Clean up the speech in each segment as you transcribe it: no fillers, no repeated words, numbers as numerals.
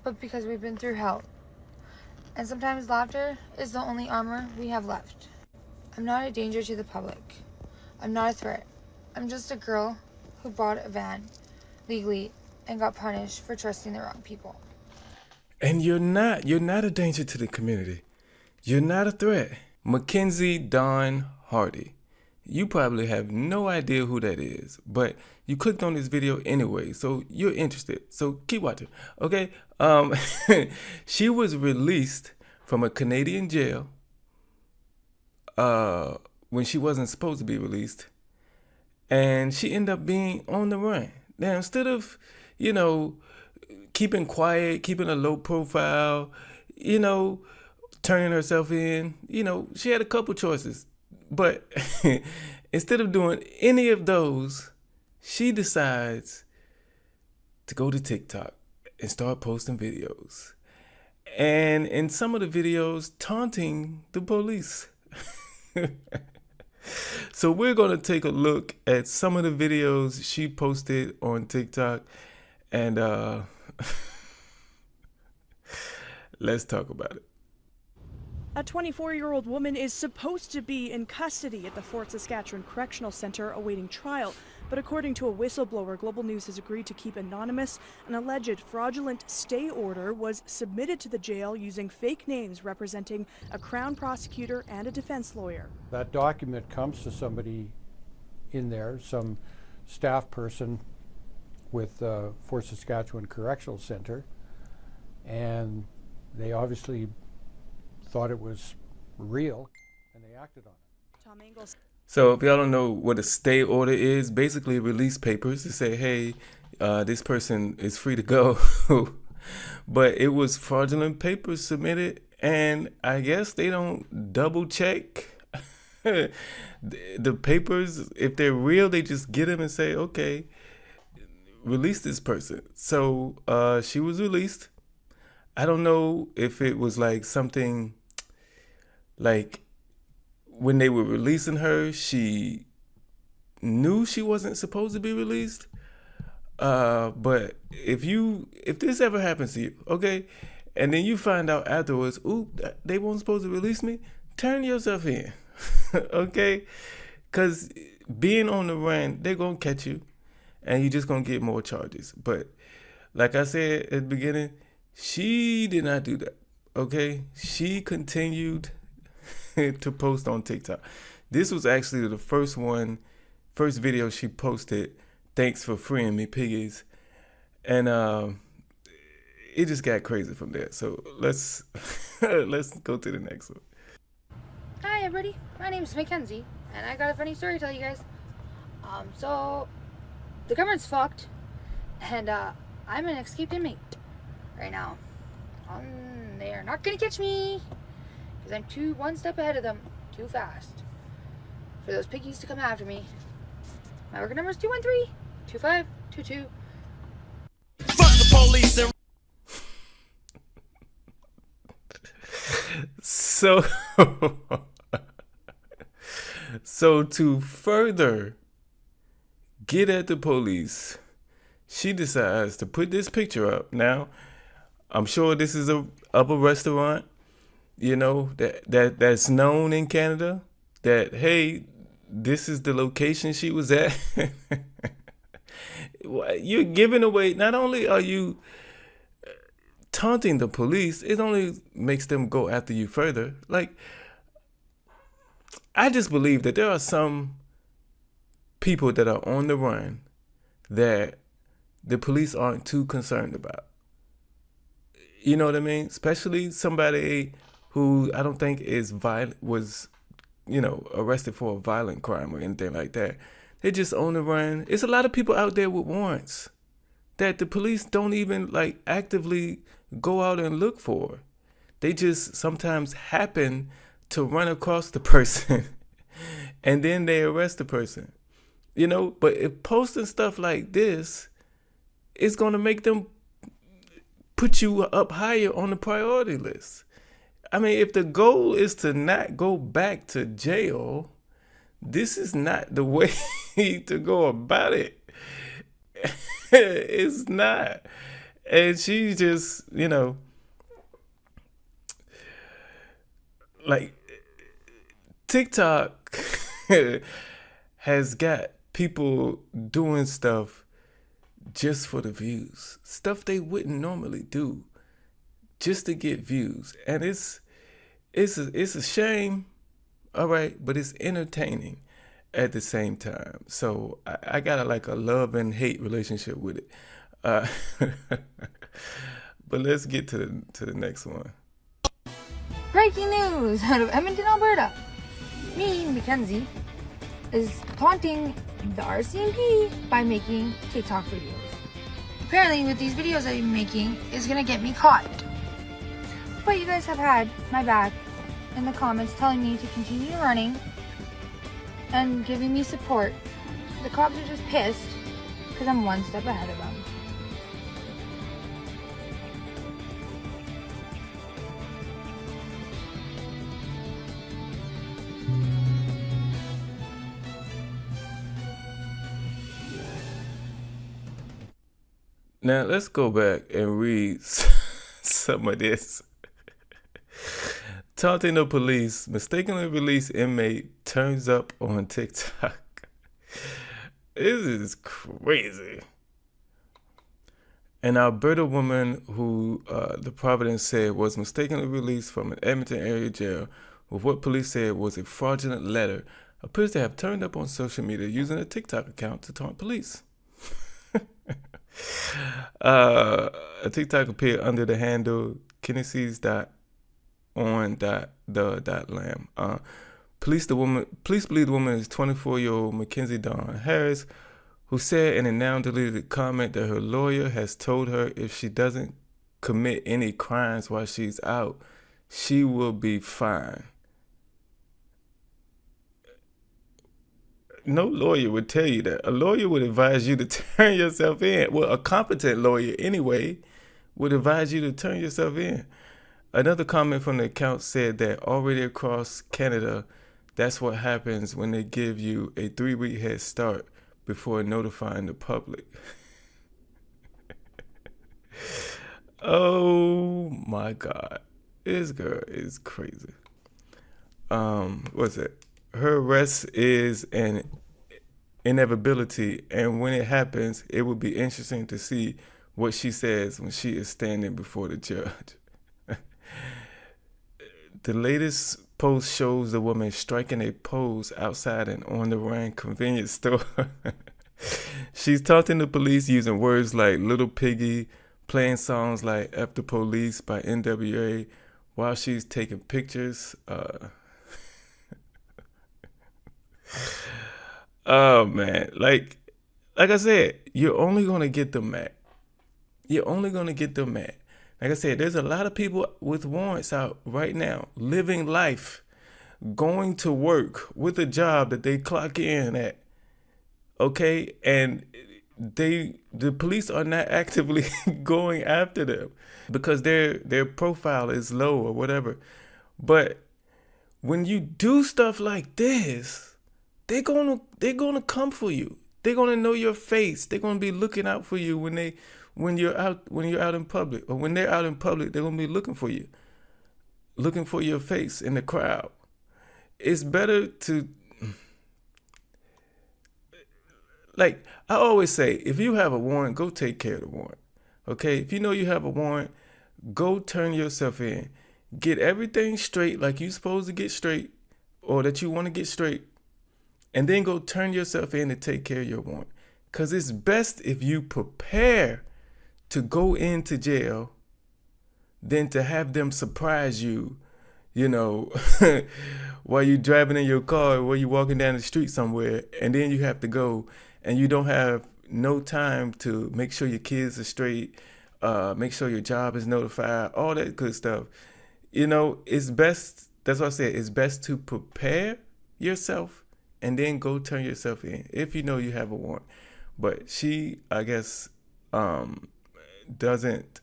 but because we've been through hell. And sometimes laughter is the only armor we have left. I'm not a danger to the public. I'm not a threat. I'm just a girl who bought a van legally and got punished for trusting the wrong people. And you're not a danger to the community. You're not a threat. Mackenzie Dawn Hardy. You probably have no idea who that is, but you clicked on this video anyway, so you're interested. So keep watching, okay? She was released from a Canadian jail when she wasn't supposed to be released, and she ended up being on the run. Now, instead of, keeping quiet, keeping a low profile, turning herself in, she had a couple choices. But instead of doing any of those, she decides to go to TikTok and start posting videos. And in some of the videos, taunting the police. So we're going to take a look at some of the videos she posted on TikTok. And let's talk about it. A 24-year-old woman is supposed to be in custody at the Fort Saskatchewan Correctional Centre awaiting trial. But according to a whistleblower, Global News has agreed to keep anonymous. An alleged fraudulent stay order was submitted to the jail using fake names representing a Crown prosecutor and a defense lawyer. That document comes to somebody in there, some staff person with Fort Saskatchewan Correctional Centre, and they obviously thought it was real, and they acted on it. Tom Engels. So if y'all don't know what a stay order is, basically release papers to say, hey, this person is free to go. But it was fraudulent papers submitted, and I guess they don't double check the papers. If they're real, they just get them and say, okay, release this person. So she was released. I don't know if it was like something like when they were releasing her, she knew she wasn't supposed to be released. But if this ever happens to you, okay, and then you find out afterwards, ooh, they weren't supposed to release me, turn yourself in, okay? Because being on the run, they're going to catch you, and you're just going to get more charges. But like I said at the beginning, she did not do that, okay? She continued to post on TikTok. This was actually the first video she posted. Thanks for freeing me, piggies. And it just got crazy from there. So let's go to the next one. Hi everybody, my name is Mackenzie, and I got a funny story to tell you guys. So the government's fucked, and I'm an escaped inmate right now. They are not gonna catch me because I'm one step ahead of them, too fast for those piggies to come after me. My worker number is 213-2522. Fuck the police and So to further get at the police, she decides to put this picture up. Now, I'm sure this is of a restaurant, that's known in Canada, that, hey, this is the location she was at. You're giving away, not only are you taunting the police, it only makes them go after you further. Like, I just believe that there are some people that are on the run that the police aren't too concerned about. You know what I mean? Especially somebody who I don't think was arrested for a violent crime or anything like that. They're just on the run. It's a lot of people out there with warrants that the police don't even actively go out and look for. They just sometimes happen to run across the person and then they arrest the person. But if posting stuff like this, it's going to make them put you up higher on the priority list. I mean, if the goal is to not go back to jail, this is not the way to go about it. It's not. And she just, like TikTok has got people doing stuff just for the views, stuff they wouldn't normally do, just to get views. And it's a shame, all right, but it's entertaining at the same time. So I got a love and hate relationship with it. But let's get to the next one. Breaking news out of Edmonton, Alberta. Me, Mackenzie, is taunting the RCMP by making TikTok videos. Apparently, with these videos I'm making, is gonna get me caught. But you guys have had my back in the comments telling me to continue running and giving me support. The cops are just pissed because I'm one step ahead of them. Now let's go back and read some of this. Taunting the police, mistakenly released inmate turns up on TikTok. This is crazy. An Alberta woman who the Providence said was mistakenly released from an Edmonton area jail with what police said was a fraudulent letter appears to have turned up on social media using a TikTok account to taunt police. A TikTok appeared under the handle Kinesies.on.the.lam. Police believe the woman is 24-year-old Mackenzie Dawn Harris, who said in a now deleted comment that her lawyer has told her if she doesn't commit any crimes while she's out, she will be fine. No lawyer would tell you that. A lawyer would advise you to turn yourself in. Well, a competent lawyer anyway would advise you to turn yourself in. Another comment from the account said that already across Canada, that's what happens when they give you a 3-week head start before notifying the public. Oh my God. This girl is crazy. What's it? Her arrest is an inevitability, and when it happens, it will be interesting to see what she says when she is standing before the judge. The latest post shows the woman striking a pose outside an on-the-run convenience store. She's taunting the police using words like little piggy, playing songs like F the Police by NWA while she's taking pictures. Oh man, like I said, you're only gonna get them mad. You're only gonna get them mad. Like I said, there's a lot of people with warrants out right now, living life, going to work with a job that they clock in at. Okay, and the police are not actively going after them because their profile is low or whatever. But when you do stuff like this, they're gonna come for you. They're gonna know your face. They're gonna be looking out for you when you're out in public, or when they're out in public. They're gonna be looking for you, looking for your face in the crowd. It's better to, like I always say, if you have a warrant, go take care of the warrant. Okay, if you know you have a warrant, go turn yourself in, get everything straight like you're supposed to get straight, or that you want to get straight. And then go turn yourself in to take care of your warrant. Because it's best if you prepare to go into jail than to have them surprise you, while you're driving in your car, while you're walking down the street somewhere, and then you have to go and you don't have no time to make sure your kids are straight, make sure your job is notified, all that good stuff. It's best, that's what I said, it's best to prepare yourself and then go turn yourself in if you know you have a warrant. But she, I guess, doesn't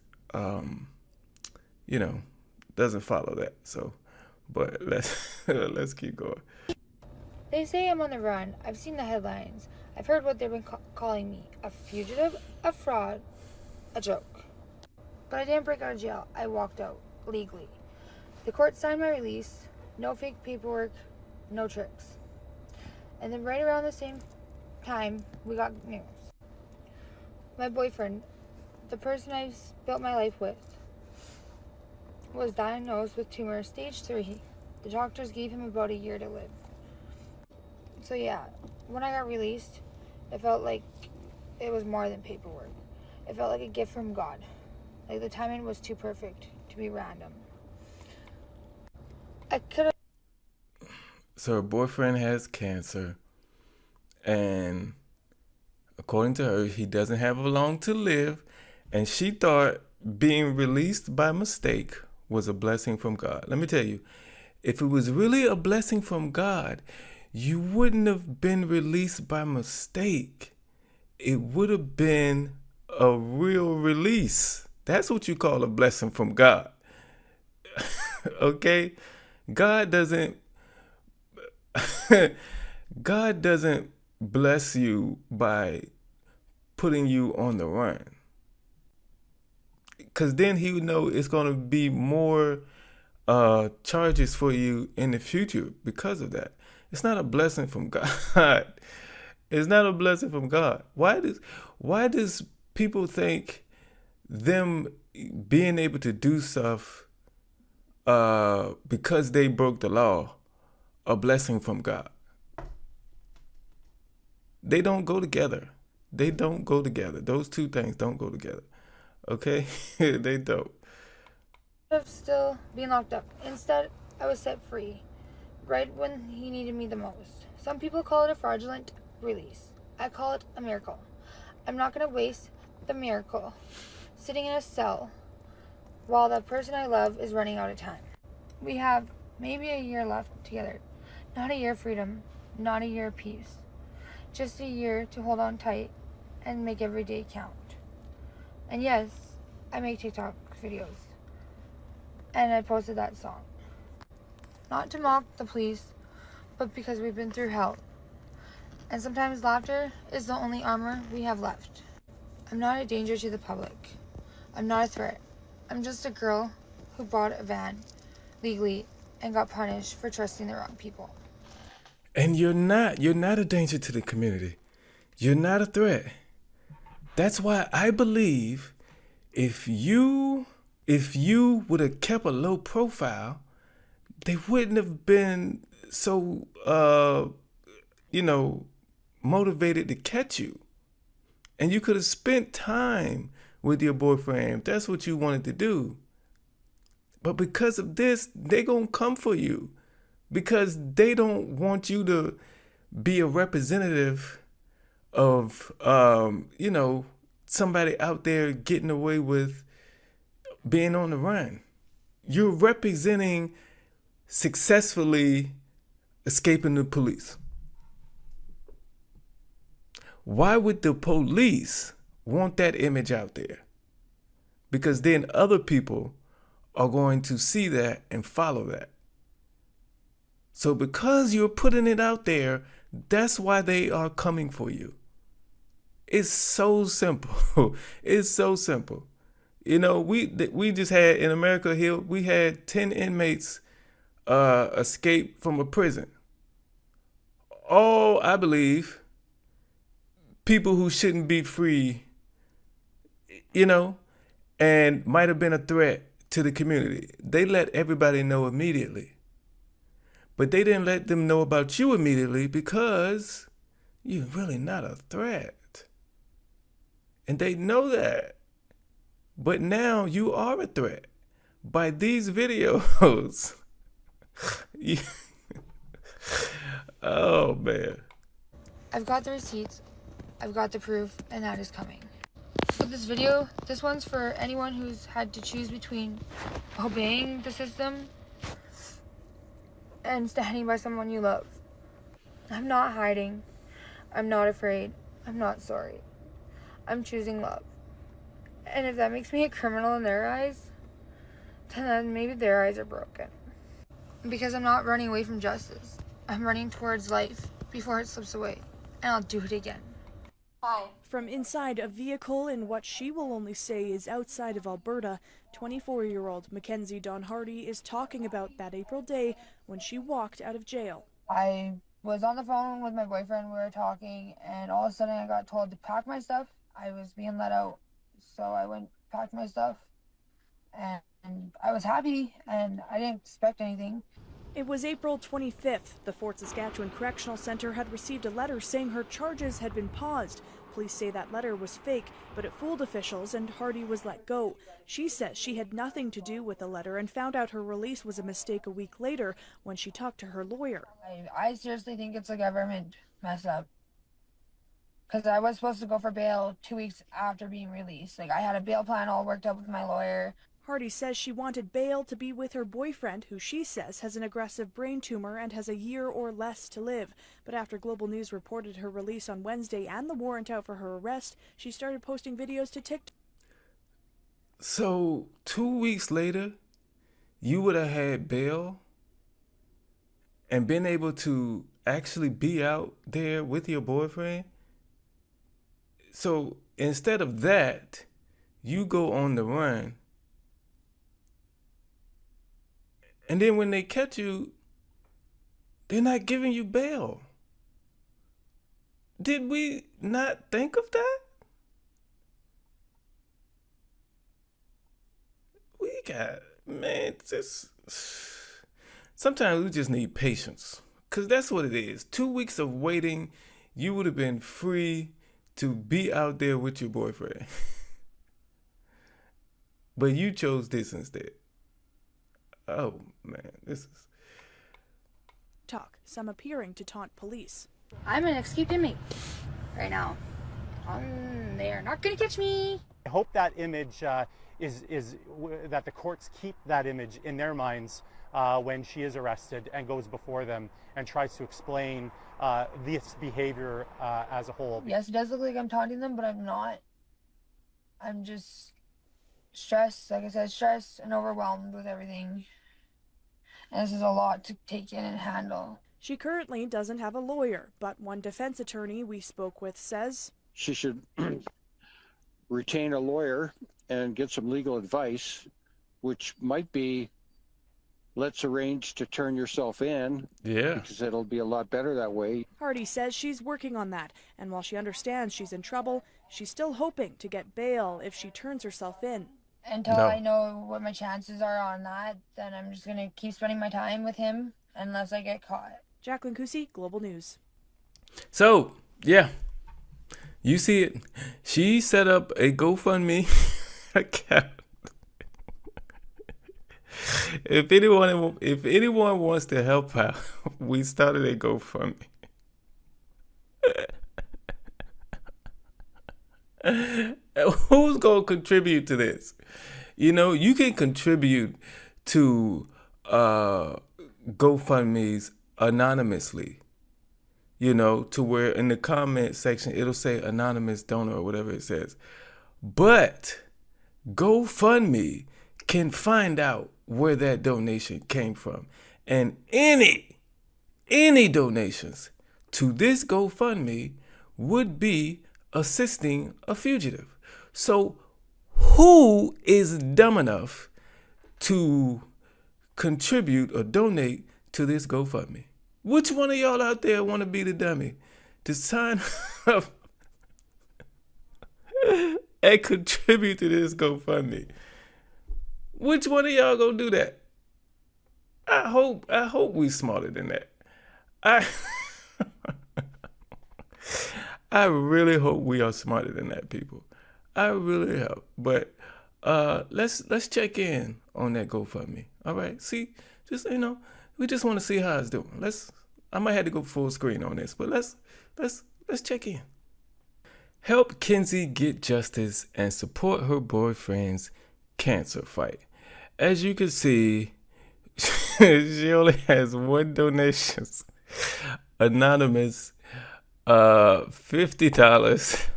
follow that. So, but let's keep going. They say I'm on the run. I've seen the headlines. I've heard what they've been calling me. A fugitive, a fraud, a joke. But I didn't break out of jail. I walked out legally. The court signed my release. No fake paperwork, no tricks. And then right around the same time, we got news. My boyfriend, the person I've built my life with, was diagnosed with tumor stage 3. The doctors gave him about a year to live. So yeah, when I got released, it felt like it was more than paperwork. It felt like a gift from God. Like the timing was too perfect to be random. I could have. So her boyfriend has cancer, and according to her, he doesn't have long to live, and she thought being released by mistake was a blessing from God. Let me tell you, if it was really a blessing from God, you wouldn't have been released by mistake. It would have been a real release. That's what you call a blessing from God. Okay? God doesn't God doesn't bless you by putting you on the run. Because then he would know it's going to be more charges for you in the future because of that. It's not a blessing from God. It's not a blessing from God. Why does people think them being able to do stuff because they broke the law a blessing from God? They don't go together. They don't go together. Those two things don't go together. Okay? They don't. Of still being locked up. Instead, I was set free right when he needed me the most. Some people call it a fraudulent release. I call it a miracle. I'm not going to waste the miracle sitting in a cell while the person I love is running out of time. We have maybe a year left together. Not a year of freedom, not a year of peace. Just a year to hold on tight and make every day count. And yes, I make TikTok videos. And I posted that song. Not to mock the police, but because we've been through hell. And sometimes laughter is the only armor we have left. I'm not a danger to the public. I'm not a threat. I'm just a girl who bought a van legally and got punished for trusting the wrong people. And you're not a danger to the community. You're not a threat. That's why I believe if you would have kept a low profile, they wouldn't have been so, motivated to catch you. And you could have spent time with your boyfriend if that's what you wanted to do. But because of this, they're going to come for you because they don't want you to be a representative of, somebody out there getting away with being on the run. You're representing successfully escaping the police. Why would the police want that image out there? Because then other people are going to see that and follow that. So because you're putting it out there, that's why they are coming for you. It's so simple. It's so simple. We just had in America Hill, we had 10 inmates escape from a prison. All, I believe, people who shouldn't be free, and might have been a threat to the community. They let everybody know immediately. But they didn't let them know about you immediately because you're really not a threat. And they know that. But now you are a threat by these videos. Oh, man. I've got the receipts, I've got the proof, and that is coming. With this video, this one's for anyone who's had to choose between obeying the system and standing by someone you love. I'm not hiding. I'm not afraid. I'm not sorry. I'm choosing love. And if that makes me a criminal in their eyes, then maybe their eyes are broken. Because I'm not running away from justice. I'm running towards life before it slips away. And I'll do it again. Hi. From inside a vehicle in what she will only say is outside of Alberta, 24-year-old Mackenzie Dawn Hardy is talking about that April day when she walked out of jail. I was on the phone with my boyfriend. We were talking, and all of a sudden I got told to pack my stuff. I was being let out, so I went packed my stuff, and I was happy, and I didn't expect anything. It was April 25th. The Fort Saskatchewan Correctional Centre had received a letter saying her charges had been paused. Police say that letter was fake, but it fooled officials and Hardy was let go. She says she had nothing to do with the letter and found out her release was a mistake a week later when she talked to her lawyer. I seriously think it's a government mess up. Because I was supposed to go for bail 2 weeks after being released. Like, I had a bail plan all worked out with my lawyer. Hardy says she wanted bail to be with her boyfriend, who she says has an aggressive brain tumor and has a year or less to live. But after Global News reported her release on Wednesday and the warrant out for her arrest, she started posting videos to TikTok. So 2 weeks later, you would have had bail and been able to actually be out there with your boyfriend. So instead of that, you go on the run. And then when they catch you, they're not giving you bail. Did we not think of that? Sometimes we just need patience. Because that's what it is. 2 weeks of waiting, you would have been free to be out there with your boyfriend. But you chose this instead. Oh, man, this is... Some appearing to taunt police. I'm an escaped inmate right now. They are not going to catch me. I hope that image that the courts keep that image in their minds when she is arrested and goes before them and tries to explain this behavior as a whole. Yes, it does look like I'm taunting them, but I'm not. I'm just stressed, like I said, stressed and overwhelmed with everything. And this is a lot to take in and handle. She currently doesn't have a lawyer, but one defense attorney we spoke with says she should retain a lawyer and get some legal advice, which might be, let's arrange to turn yourself in. Yeah. Because it'll be a lot better that way. Hardy says she's working on that, and while she understands she's in trouble, she's still hoping to get bail if she turns herself in. Until I know what my chances are on that, then I'm just going to keep spending my time with him unless I get caught. Jacqueline Kusi, Global News. So, yeah. You see it. She set up a GoFundMe account. If anyone wants to help out, we started a GoFundMe. Who's going to contribute to this? You know, you can contribute to GoFundMe's anonymously. You know, to where in the comment section, it'll say anonymous donor or whatever it says. But GoFundMe can find out where that donation came from. And any donations to this GoFundMe would be assisting a fugitive. So who is dumb enough to contribute or donate to this GoFundMe? Which one of y'all out there want to be the dummy to sign up and contribute to this GoFundMe? Which one of y'all gonna do that? I hope we smarter than that. I really hope we are smarter than that, people. I really hope. But let's check in on that GoFundMe. All right. See, just we just want to see how it's doing. I might have to go full screen on this, but let's check in. Help Kenzie get justice and support her boyfriend's cancer fight. As you can see, she only has one donation. Anonymous, $50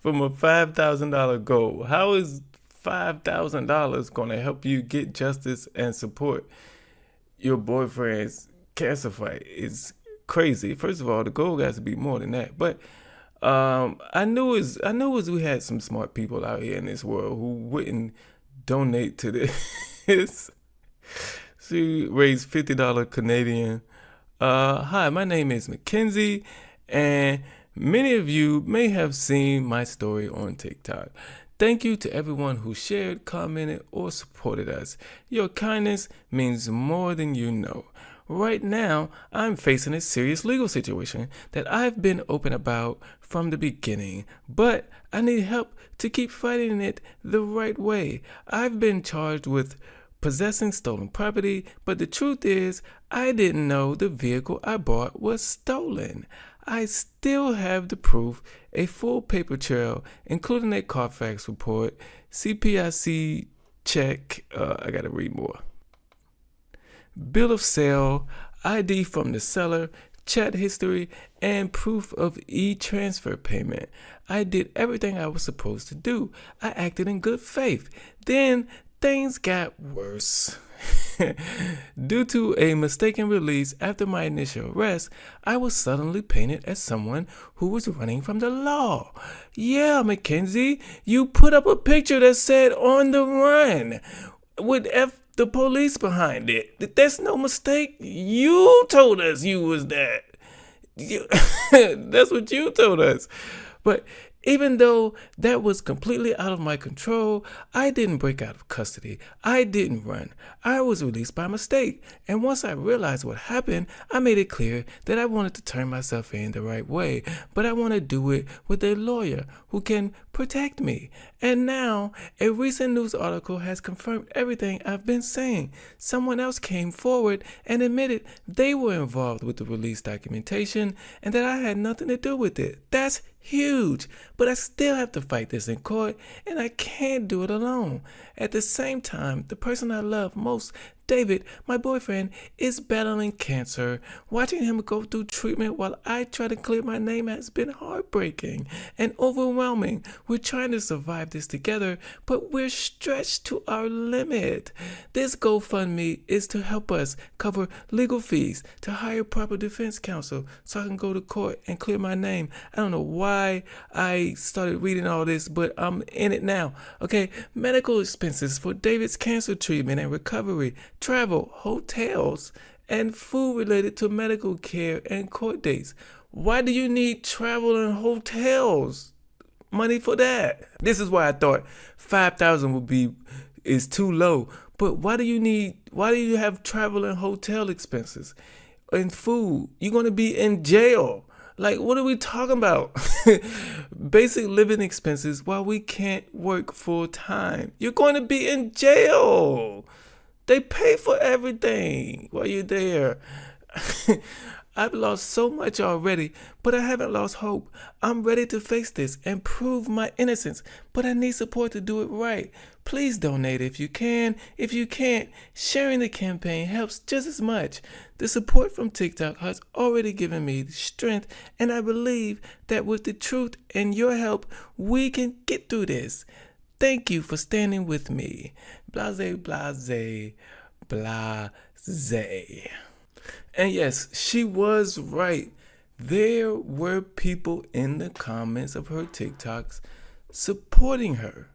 from a $5,000 goal. How is $5,000 going to help you get justice and support your boyfriend's cancer fight? It's crazy. First of all, the goal has to be more than that. But I knew we had some smart people out here in this world who wouldn't donate to this. She raised $50 Canadian. Hi, my name is Mackenzie, and many of you may have seen my story on TikTok. Thank you to everyone who shared, commented, or supported us. Your kindness means more than you know. Right now, I'm facing a serious legal situation that I've been open about from the beginning, but I need help to keep fighting it the right way. I've been charged with possessing stolen property, but the truth is, I didn't know the vehicle I bought was stolen. I still have the proof, a full paper trail, including a Carfax report, CPIC check, I gotta read more, bill of sale, ID from the seller, chat history, and proof of e-transfer payment. I did everything I was supposed to do. I acted in good faith. Then things got worse. Due to a mistaken release after my initial arrest, I was suddenly painted as someone who was running from the law. Yeah, Mackenzie, you put up a picture that said "on the run" with F the police behind it. That's no mistake. You told us you was that. That's what you told us. But even though that was completely out of my control, I didn't break out of custody. I didn't run. I was released by mistake. And once I realized what happened, I made it clear that I wanted to turn myself in the right way. But I want to do it with a lawyer who can protect me. And now, a recent news article has confirmed everything I've been saying. Someone else came forward and admitted they were involved with the release documentation and that I had nothing to do with it. That's huge, but I still have to fight this in court, and I can't do it alone. At the same time, the person I love most, David, my boyfriend, is battling cancer. Watching him go through treatment while I try to clear my name has been heartbreaking and overwhelming. We're trying to survive this together, but we're stretched to our limit. This GoFundMe is to help us cover legal fees, to hire proper defense counsel so I can go to court and clear my name. I don't know why I started reading all this, but I'm in it now. Okay, medical expenses for David's cancer treatment and recovery, travel, hotels, and food related to medical care and court dates. Why do you need travel and hotels? Money for that. This is why I thought $5,000 is too low. But why do you have travel and hotel expenses and food? You're going to be in jail. Like, what are we talking about? Basic living expenses while we can't work full time. You're going to be in jail. They pay for everything while you're there. I've lost so much already, but I haven't lost hope. I'm ready to face this and prove my innocence, but I need support to do it right. Please donate if you can. If you can't, sharing the campaign helps just as much. The support from TikTok has already given me the strength, and I believe that with the truth and your help, we can get through this. Thank you for standing with me. Blase, blase, blase. And yes, she was right. There were people in the comments of her TikToks supporting her.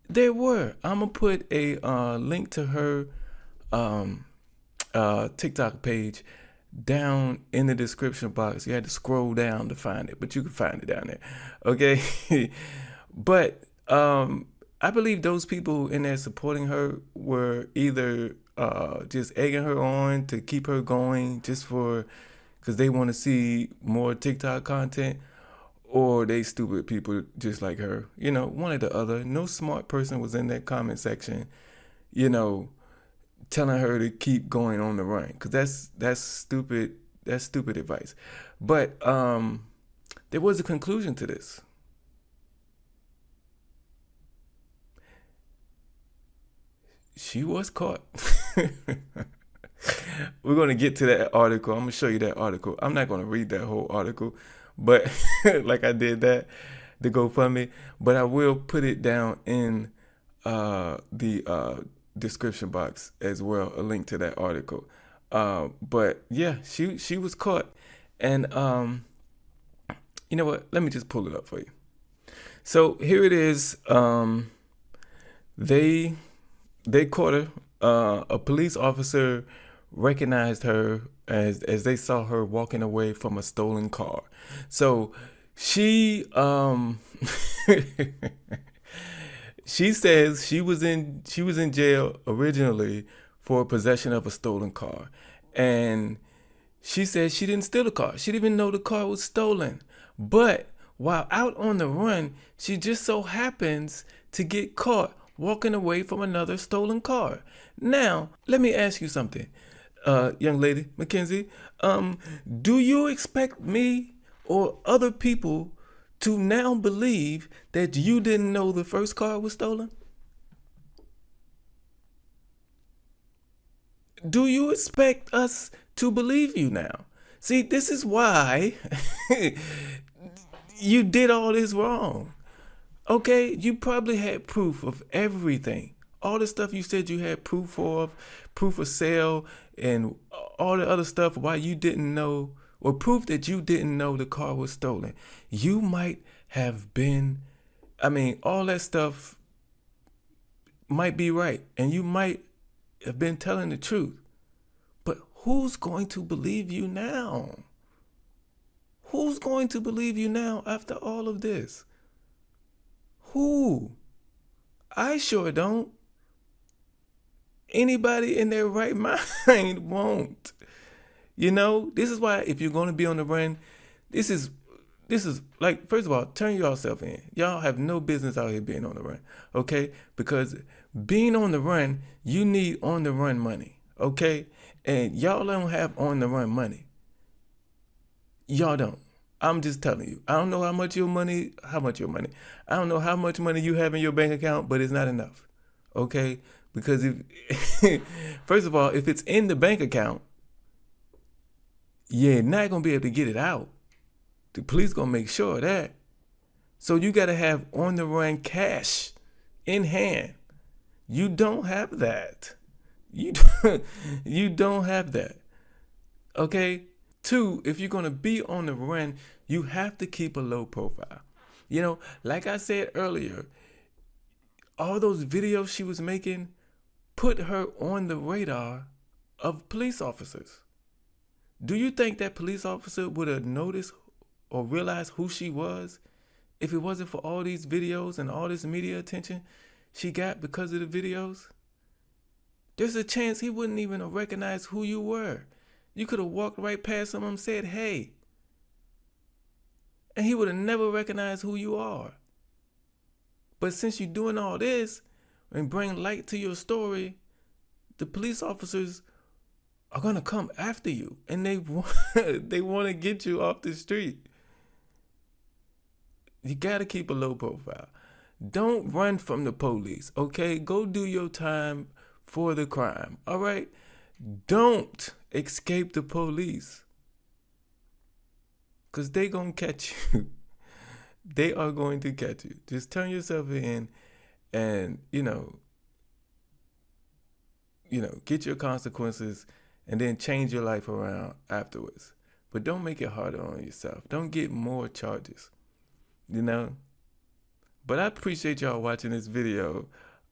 There were. I'm going to put a link to her TikTok page down in the description box. You had to scroll down to find it, but you can find it down there. Okay? But I believe those people in there supporting her were either just egging her on to keep her going just because they want to see more TikTok content, or they stupid people just like her. You know, one or the other. No smart person was in that comment section, you know, telling her to keep going on the run, because that's stupid. That's stupid advice. But there was a conclusion to this. She was caught. We're going to get to that article. I'm going to show you that article. I'm not going to read that whole article, but like I did the GoFundMe, but I will put it down in the description box as well, a link to that article. But yeah, she was caught, and you know what? Let me just pull it up for you. So here it is. They caught her. A police officer recognized her as they saw her walking away from a stolen car. So she she says she was in jail originally for possession of a stolen car, and she says she didn't steal the car. She didn't even know the car was stolen. But while out on the run, she just so happens to get caught walking away from another stolen car. Now, let me ask you something, young lady, Mackenzie. Do you expect me or other people to now believe that you didn't know the first car was stolen? Do you expect us to believe you now? See, this is why you did all this wrong. Okay, you probably had proof of everything. All the stuff you said you had proof of sale, and all the other stuff why you didn't know, or proof that you didn't know the car was stolen. You might have been, all that stuff might be right, and you might have been telling the truth. But who's going to believe you now? Who's going to believe you now after all of this? Who? I sure don't. Anybody in their right mind won't. You know, this is why if you're going to be on the run, this is like, first of all, turn yourself in. Y'all have no business out here being on the run, okay? Because being on the run, you need on the run money, okay? And y'all don't have on the run money. Y'all don't. I'm just telling you. I don't know how much your money. I don't know how much money you have in your bank account, but it's not enough, okay? Because if, first of all, if it's in the bank account, you're not gonna be able to get it out. The police gonna make sure of that. So you gotta have on the run cash in hand. You don't have that. You don't have that. Okay? 2, if you're gonna be on the run, you have to keep a low profile. You know, like I said earlier, all those videos she was making put her on the radar of police officers. Do you think that police officer would have noticed or realized who she was if it wasn't for all these videos and all this media attention she got because of the videos? There's a chance he wouldn't even have recognized who you were. You could have walked right past him and said, hey. And he would have never recognized who you are. But since you're doing all this and bring light to your story, the police officers are going to come after you. And they want to get you off the street. You got to keep a low profile. Don't run from the police, okay? Go do your time for the crime, all right? Don't escape the police, because they going to catch you. They are going to catch you. Just turn yourself in and, get your consequences and then change your life around afterwards. But don't make it harder on yourself. Don't get more charges, But I appreciate y'all watching this video.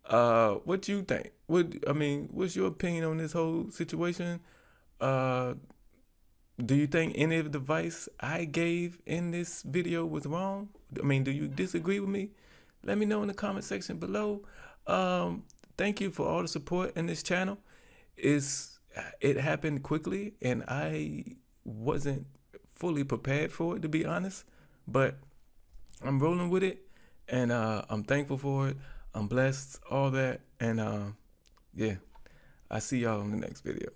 What you think? What's your opinion on this whole situation? Do you think any of the advice I gave in this video was wrong? Do you disagree with me? Let me know in the comment section below. Thank you for all the support in this channel. It happened quickly, and I wasn't fully prepared for it, to be honest. But I'm rolling with it, and I'm thankful for it. I'm blessed, all that, and yeah, I see y'all in the next video.